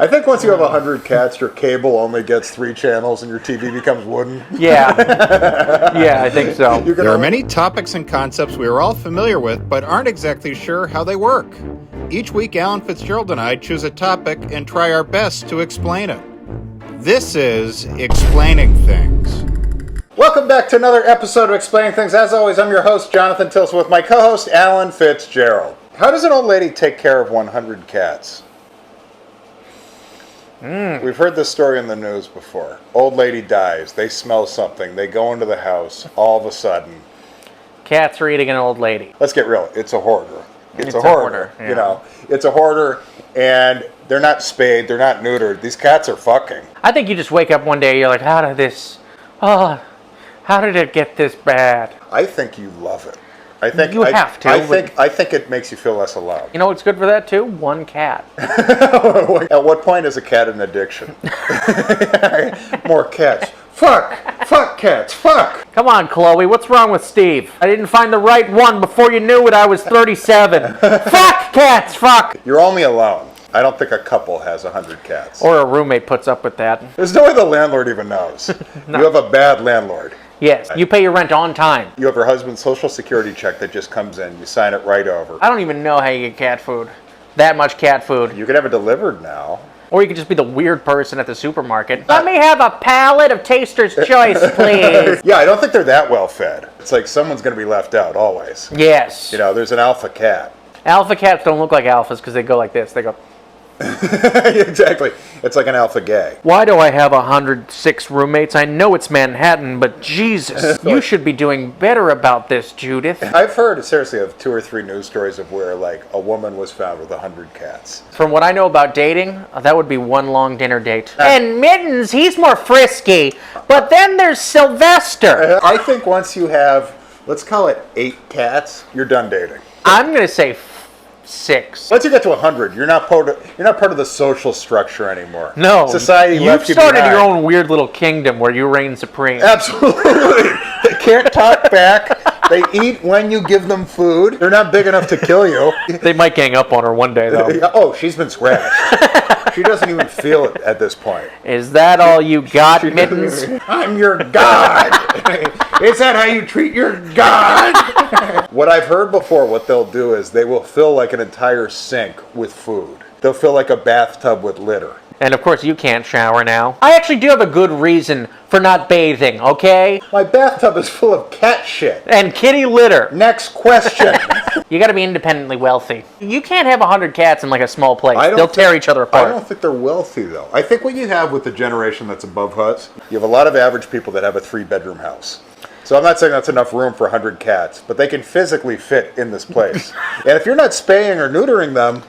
I think once you have 100 cats, your cable only gets 3 channels and your TV becomes wooden. Yeah. Yeah, I think so. There are many topics and concepts we are all familiar with, but aren't exactly sure how they work. Each week, Alan Fitzgerald and I choose a topic and try our best to explain it. This is Explaining Things. Welcome back to another episode of Explaining Things. As always, I'm your host, Jonathan Tilson, with my co-host, Alan Fitzgerald. How does an old lady take care of 100 cats? We've heard this story in the news before. Old lady dies. They smell something. They go into the house. All of a sudden, Cats are eating an old lady. let's get real. It's a hoarder. It's a hoarder, hoarder. You know, it's a hoarder, and they're not spayed. They're not neutered. These cats are fucking. I think you just wake up one day, you're like, how did it get this bad? I think you love it. I think You have to, I think it makes you feel less alone. You know what's good for that too? One cat. At what point is a cat an addiction? More cats. Fuck cats. Fuck. Come on, Chloe, what's wrong with Steve? I didn't find the right one. Before you knew it, I was 37. Fuck cats, fuck! You're only alone. I don't think a couple has 100 cats. Or a roommate puts up with that. There's no way the landlord even knows. No. You have a bad landlord. Yes, you pay your rent on time. You have your husband's social security check that just comes in. You sign it right over. I don't even know how you get cat food. That much cat food. You can have it delivered now. Or you could just be the weird person at the supermarket. Let me have a pallet of Taster's Choice, please. Yeah, I don't think they're that well fed. It's like someone's going to be left out always. Yes. You know, there's an alpha cat. Alpha cats don't look like alphas because they go like this. They go, Exactly. It's like an alpha gay. why do I have 106 roommates? I know it's Manhattan, but Jesus, you should be doing better about this, Judith. I've heard, seriously, of 2 or 3 news stories of where, like, a woman was found with 100 cats. From what I know about dating, that would be one long dinner date. And Mittens, he's more frisky. But then there's Sylvester. I think once you have, let's call it 8 cats, you're done dating. I'm going to say 6. Once you get to 100, you're not part of the social structure anymore. No. Society You've left you started behind. your own weird little kingdom where you reign supreme. Absolutely. They can't talk back. They eat when you give them food. They're not big enough to kill you. They might gang up on her one day, though. Oh, she's been scratched. She doesn't even feel it at this point. Is that all you got, Mittens? I'm your god. Is that how you treat your god? What I've heard before, what they'll do is they will fill like an entire sink with food. They'll fill like a bathtub with litter. And of course, you can't shower now. I actually do have a good reason for not bathing, okay? My bathtub is full of cat shit. And kitty litter. Next question. You gotta be independently wealthy. You can't have 100 cats in like a small place. I don't They'll think- tear each other I apart. don't think they're wealthy, though. I think what you have with the generation that's above us, you have a lot of average people that have a 3-bedroom house. So I'm not saying that's enough room for 100 cats, but they can physically fit in this place. And if you're not spaying or neutering them,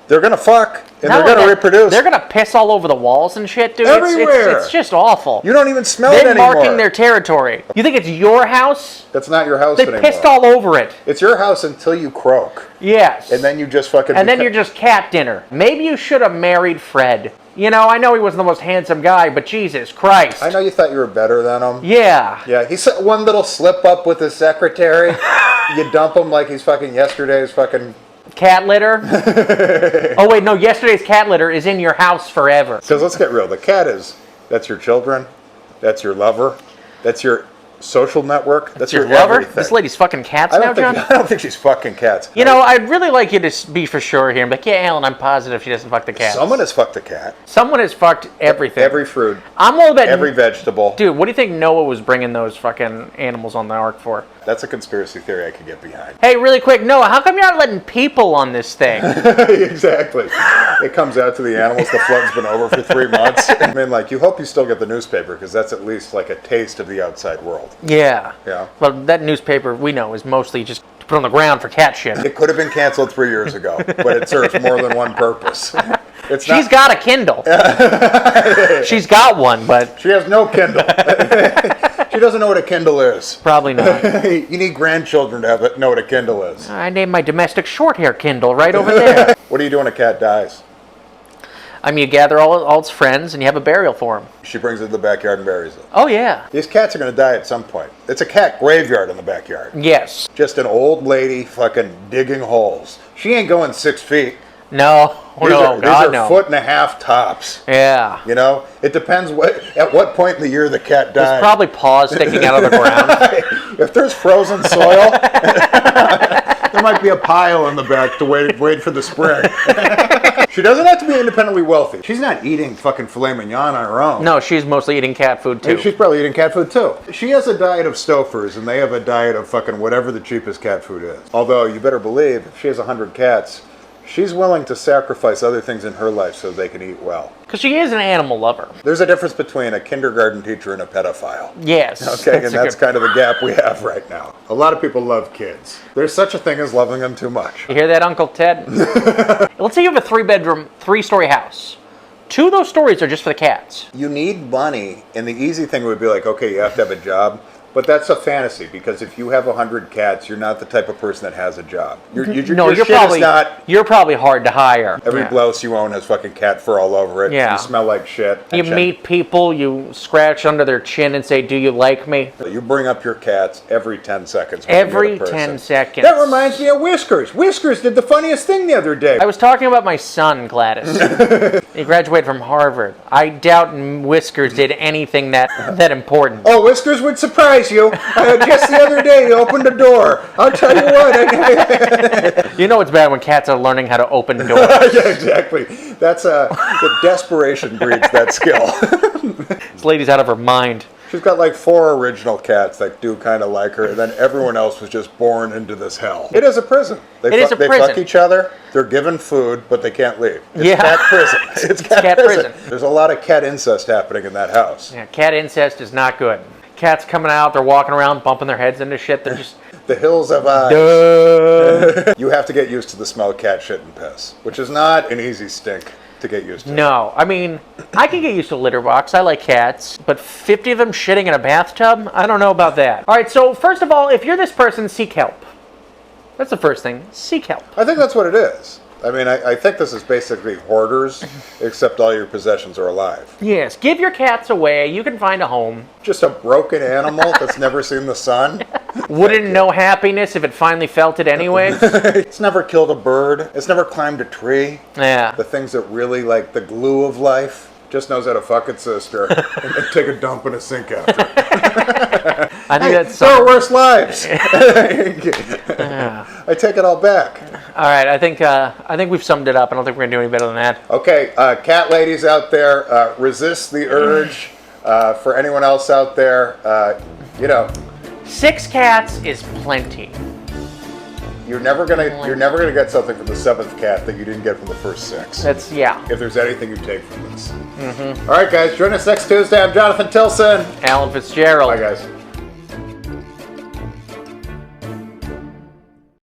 they're going to fuck, and they're going to reproduce. They're gonna piss all over the walls and shit, dude. Everywhere. It's just awful. You don't even smell it They're anymore. marking their territory. You think it's your house? That's not your house They anymore. pissed all over it. It's your house until you croak. Yes. And then you just fucking... And then you're just cat dinner. Maybe you should have married Fred. You know, I know he wasn't the most handsome guy, but Jesus Christ. I know you thought you were better than him. Yeah. Yeah, he said one little slip up with his secretary. You dump him like he's fucking yesterday's fucking... Cat litter? Oh, wait, no, yesterday's cat litter is in your house forever. Because let's get real. The cat that's your children. That's your lover. That's your social network. That's your Lover? everything. This lady's fucking cats I now, don't think, John? I don't think she's fucking cats. You know, I'd really like you to be for sure here and be like, yeah, Alan, I'm positive she doesn't fuck the cats. Someone has fucked a cat. Someone has fucked everything. Every fruit. I'm a little bit... Every vegetable. Dude, what do you think Noah was bringing those fucking animals on the ark for? That's a conspiracy theory I could get behind. Hey, really quick, Noah, how come you're not letting people on this thing? Exactly. It comes out to the animals. The flood's been over for 3 months. I mean, like, you hope you still get the newspaper because that's at least like a taste of the outside world. Yeah. Yeah. Well, that newspaper we know is mostly just to put on the ground for cat shit. It could have been canceled 3 years ago, but it serves more than one purpose. She's got a Kindle. She's got one, but She has no Kindle. She doesn't know what a Kindle is. probably not. You need grandchildren to know what a Kindle is. I named my domestic short hair Kindle right over there. What do you do when a cat dies? I mean, you gather all its friends and you have a burial for them. She brings it to the backyard and buries it. Oh, yeah. These cats are going to die at some point. It's a cat graveyard in the backyard. Yes. Just an old lady fucking digging holes. She ain't going 6 feet. No. These No, are, God, these are no. 1.5 tops. Yeah. You know, it depends at what point in the year the cat There's died. probably paws sticking out of the ground. If there's frozen soil, there might be a pile in the back to wait for the spring. She doesn't have to be independently wealthy. She's not eating fucking filet mignon on her own. No, she's mostly eating cat food too. She's probably eating cat food too. She has a diet of Stofers, and they have a diet of fucking whatever the cheapest cat food is. Although, you better believe, if she has 100 cats, she's willing to sacrifice other things in her life so they can eat well. Because she is an animal lover. There's a difference between a kindergarten teacher and a pedophile. Yes. Okay, and that's kind of the gap we have right now. A lot of people love kids. There's such a thing as loving them too much. You hear that, Uncle Ted? Let's say you have a 3-bedroom, 3-story house. 2 of those stories are just for the cats. You need money, and the easy thing would be like, okay, you have to have a job. But that's a fantasy, because if you have 100 cats, you're not the type of person that has a job. Your shit probably is not... you're probably hard to hire. Every Yeah. blouse you own has fucking cat fur all over it. Yeah. You smell like shit. You meet people, you scratch under their chin and say, "Do you like me?" You bring up your cats every 10 seconds. when you meet a Every person. 10 seconds. That reminds me of Whiskers. Whiskers did the funniest thing the other day. I was talking about my son, Gladys. He graduated from Harvard. I doubt Whiskers did anything that important. Oh, Whiskers would surprise you. Just the other day, he opened a door. I'll tell you what. You know it's bad when cats are learning how to open doors. Yeah, exactly. That's the desperation breeds that skill. This lady's out of her mind. She's got like 4 original cats that do kind of like her, and then everyone else was just born into this hell. It is a prison. They It is a They prison. fuck each other. They're given food, but they can't leave. It's Yeah. cat prison. It's cat prison. prison. There's a lot of cat incest happening in that house. Yeah, cat incest is not good. Cats coming out, they're walking around, bumping their heads into shit. They're just... The hills have eyes. Duh. You have to get used to the smell of cat shit and piss, which is not an easy stink to get used to. No, I mean, I can get used to a litter box. I like cats. But 50 of them shitting in a bathtub? I don't know about that. All right, so first of all, if you're this person, seek help. That's the first thing. Seek help. I think that's what it is. I mean, I think this is basically hoarders, except all your possessions are alive. Yes, give your cats away. You can find a home. Just a broken animal that's never seen the sun. Wouldn't know happiness if it finally felt it anyway. It's never killed a bird. It's never climbed a tree. Yeah. The things that really, like, the glue of life, just knows how to fuck its sister and then take a dump in a sink after. I think that's There are some... worse lives. I take it all back. All right, I think we've summed it up. I don't think we're going to do any better than that. Okay, cat ladies out there, resist the urge. For anyone else out there, 6 cats is plenty. you're never gonna get something from the 7th cat that you didn't get from the first 6. That's, yeah. If there's anything you take from this. All right, guys, join us next Tuesday. I'm Jonathan Tilson. Alan Fitzgerald. Bye, guys.